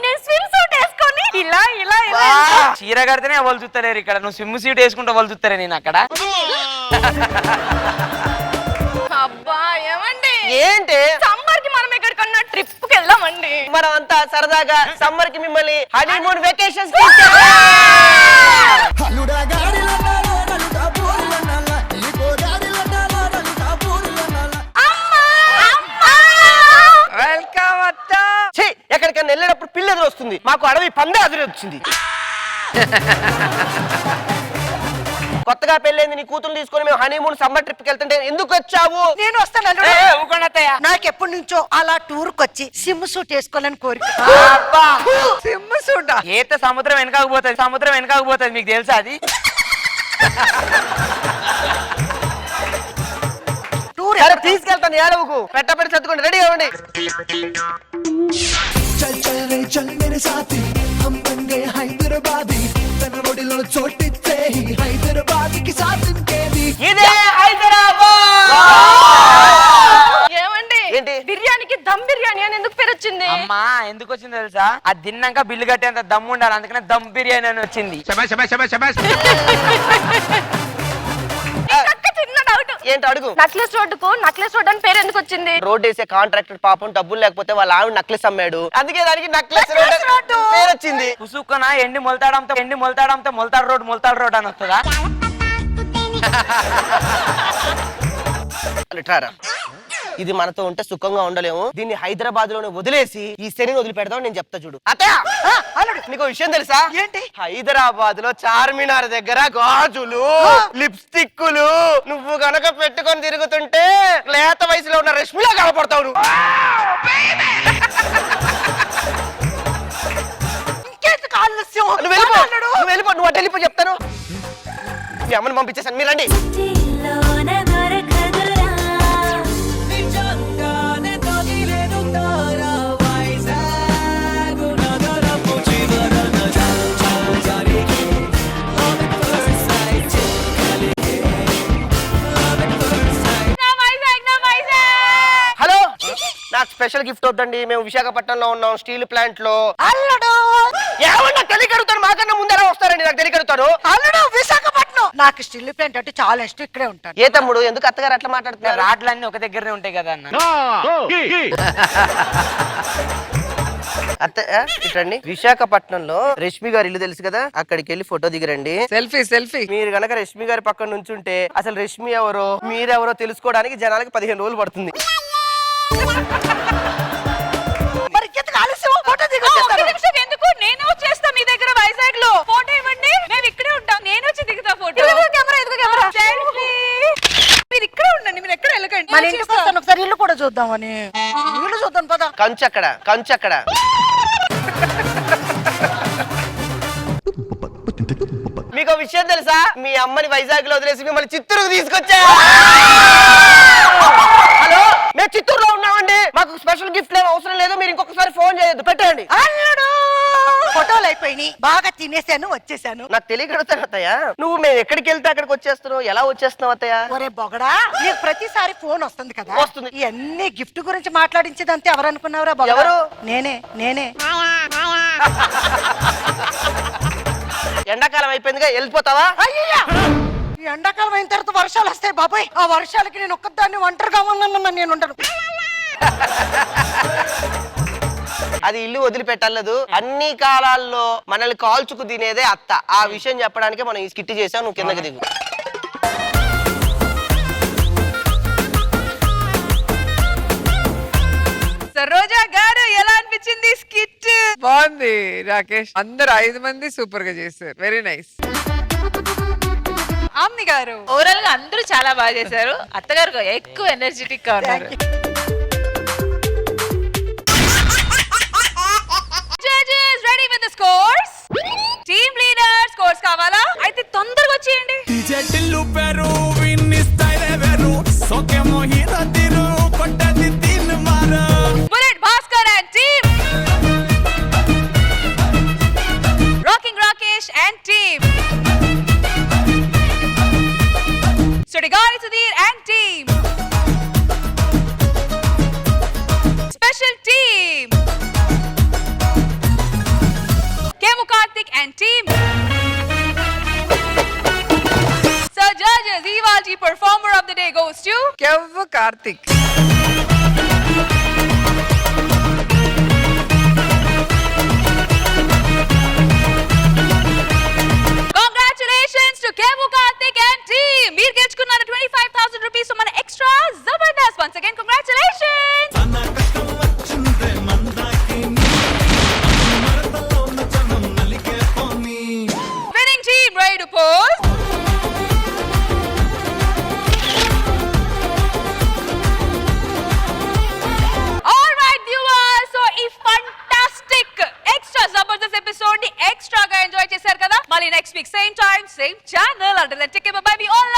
నేను స్విమ్ సూట్ వేసుకొని ఇలా ఇలా ఇలా చీర కడితేనే వాళ్ళు చూస్తలేరు ఇక్కడ, నువ్వు స్విమ్ సీట్ వేసుకుంటే వాళ్ళు చూస్తారే నేను అక్కడ. అబ్బా ఏమండి ఏంటి సమ్మర్ కి మనం ఎక్కడికన్నా ట్రిప్ కి వెళ్దామండి. మనం అంతా సరదాగా సమ్మర్ కి మిమ్మల్ని హనీమూన్ వెకేషన్స్ వెల్కమ్ అత్త. ఎక్కడికైనా వెళ్ళేటప్పుడు పిల్ల ఎదురు వస్తుంది, మాకు అడవి పందే ఎదురు వచ్చింది. కొత్తగా పెళ్ళైంది నీ కూతురు తీసుకొని మేము హనీమూన్ సమ్మర్ ట్రిప్ కి వెళ్తుంటే ఎందుకు వచ్చావు? నేను వస్తాను. నాకు ఎప్పటి నుంచో అలా టూర్ కి వచ్చి సిమ్ సూట్ వేసుకోవాలని కోరిక. సిమ్ సూటా? ఈత సముద్రం వెనకాకపోతుంది, మీకు తెలుసా అది? సరే తీసుకెళ్తాను, ఏడవకు. పెట్టబెట్టి చదువుకోండి, రెడీ అవ్వండి. चल चल रे चल मेरे साथी हम बन गए हैदराबादी तन रोडिलो चोटिते ही हैदराबाद की साथ इनके भी ఇదే హైదరాబాద్. ఏమండి ఏంటి? బిర్యానీకి దమ్ బిర్యానీ అని ఎందుకు పేరు వచ్చింది? అమ్మా ఎందుకు వచ్చింది తెలుసా? అది తిన్నాక బిల్లు కట్టేంత దమ్ము ఉండాలి, అందుకనే దమ్ బిర్యానీ అని వచ్చింది. ఏంటి అడుగు. నక్లెస్ రోడ్డుకు నక్లెస్ రోడ్ అని పేరు ఎందుకు వచ్చింది? రోడ్ వేసే కాంట్రాక్టర్ పాపం డబ్బులు లేకపోతే వాళ్ళ ఆవిడ నక్లెస్ అమ్మాడు, అందుకే దానికి నక్లెస్ రోడ్ పేరు వచ్చింది. పుసుక్కన ఎండి మొలతాడంతో మొలతాడు రోడ్ అని వస్తుందా? ఇట్రారా. ఇది మనతో ఉంటే సుఖంగా ఉండలేము, దీన్ని హైదరాబాద్ లోనే వదిలేసి ఈ శనిని వదిలిపెడదాం. నేను చెప్తా చూడు. అత్తయ్య నీకు విషయం తెలుసా? ఏంటి? హైదరాబాద్ లో చార్మినార్ దగ్గర గాజులు లిప్స్టిక్లు నువ్వు గనక పెట్టుకొని తిరుగుతుంటే లేత వయసులో ఉన్న రష్మిలా కనపడతావు నువ్వు. నువ్వు వెళ్ళిపో, నువ్వు అటు వెళ్ళిపో, చెప్తాను. మీ అమ్మని పంపించేసాను, మీరు రండి. హలో, నాకు స్పెషల్ గిఫ్ట్ వద్దండి, మేము విశాఖపట్నంలో ఉన్నాం, స్టీల్ ప్లాంట్ లో. అల్లుడు ఏమన్నా తెలియగలుగుతారు, మాకన్నా ముందర వస్తారండి, నాకు తెలియగలుగుతారు. అల్లుడు విశాఖపట్నం. నాకు స్టిల్ ప్లాంట్ అంటే చాలా ఇష్టం, ఇక్కడే ఉంటాను. ఏ తమ్ముడు ఎందుకు అత్తగారు అట్లా మాట్లాడుతున్నారు? రాడ్లన్నీ ఒక దగ్గరనే ఉంటాయి కదా అన్న. అత్త ఇట్రండి. విశాఖపట్నంలో రష్మి గారి ఇల్లు తెలుసు కదా, అక్కడికి వెళ్ళి ఫోటో దిగరండి. సెల్ఫీ. మీరు గనక రష్మి గారి పక్కన నుంచుంటే అసలు రష్మి ఎవరో మీరెవరో తెలుసుకోవడానికి జనాలకి 15 రోజులు పడుతుంది. మరి ఎందుకు ఆలస్యం? ఫోటో ఎందుకు? నేను చేస్తా మీ దగ్గర వైజాగ్ లో. ఫోటో ఇవ్వండి, మేము ఇక్కడే ఉంటాం. నేను వచ్చి దిగుతా ఫోటో. కెమెరా మీరు ఇక్కడే ఉండండి, మీరు ఎక్కడ వెళ్ళకండి. మన ఇంటికి వస్తాను, ఒకసారి ఇల్లు కూడా చూద్దామని. ఇల్లు చూద్దాం పద. కంచు అక్కడ. మీకు విషయం తెలుసా? మీ అమ్మని వైజాగ్ లో వదిలేసి మిమ్మల్ని చిత్తూరుకు తీసుకొచ్చా. హలో, మేము చిత్తూరులో ఉన్నామండి, మాకు స్పెషల్ గిఫ్ట్ ఏం అవసరం లేదు, మీరు ఇంకొకసారి ఫోన్ చేయొద్దు, పెట్టండి. అల్లుడు ఫోటోలు అయిపోయినాయి, బాగా తినేసాను, వచ్చేసాను. నాకు తెలియగలుగుతాను అత్తయ్య, నువ్వు మేము ఎక్కడికి వెళ్తే అక్కడికి వచ్చేస్తున్నావు, ఎలా వచ్చేస్తున్నావు అత్తయ్య? ఒరే బొగడా, నీకు ప్రతిసారి ఫోన్ వస్తుంది కదా. వస్తుంది. ఇవన్నీ గిఫ్ట్ గురించి మాట్లాడించేదంతే. ఎవరు అనుకున్నావురా బొగడా? ఎవరు? నేనే. ఎండాకాలం అయిపోయిందిగా, వెళ్ళిపోతావా? అయ్యయ్యా! ఈ ఎండాకాలం అయిన తర్వాత వర్షాలు వస్తాయి బాబాయ్. ఆ వర్షాలకి నేను ఒక్కదాన్ని ఒంటరిగా ఉన్నాను, నేను ఉండను. అది ఇల్లు వదిలిపెట్టలేదు. అన్ని కాలాల్లో మనల్ని కాల్చుకు తినేదే అత్త. ఆ విషయం చెప్పడానికి మనం ఈ స్కిట్ చేసాం. నువ్వు కిందకి దిగు. సరోజా గారు ఎలా అనిపించింది స్కిట్? బాగుంది రాకేష్, అందరు 5 మంది సూపర్ గా చేశారు, వెరీ నైస్. ఆమ్ని గారు ఓవరాల్ గా అందరూ చాలా బాగా చేశారు. అత్తగారు ఎక్కువ ఎనర్జెటిక్ గా ఉన్నారు. Judges ready with the scores. Team leader scores కావాలా? అయితే తొందరగా వచ్చేయండి. Bullet Bhaskar and team, rocking Rakesh and team, Sudigali Sudheer and team, special team, Kevvu Karthik and team. So judges, ఇవాల్టి performer of the day goes to Kevvu Karthik. Congratulations to Kevu Karthik and team. మీరు గెలుచుకున్నారు 25,000 rupees మన extra Jabardasth. Once again, congratulations. Winning team, ready to pose? All right, viewers. So ఈ fantastic extra Jabardasth episode ని ఎక్స్ట్రాగా enjoy చేశారు కదా. మళ్ళీ next week same time same channel. Until then, take care, bye bye. We all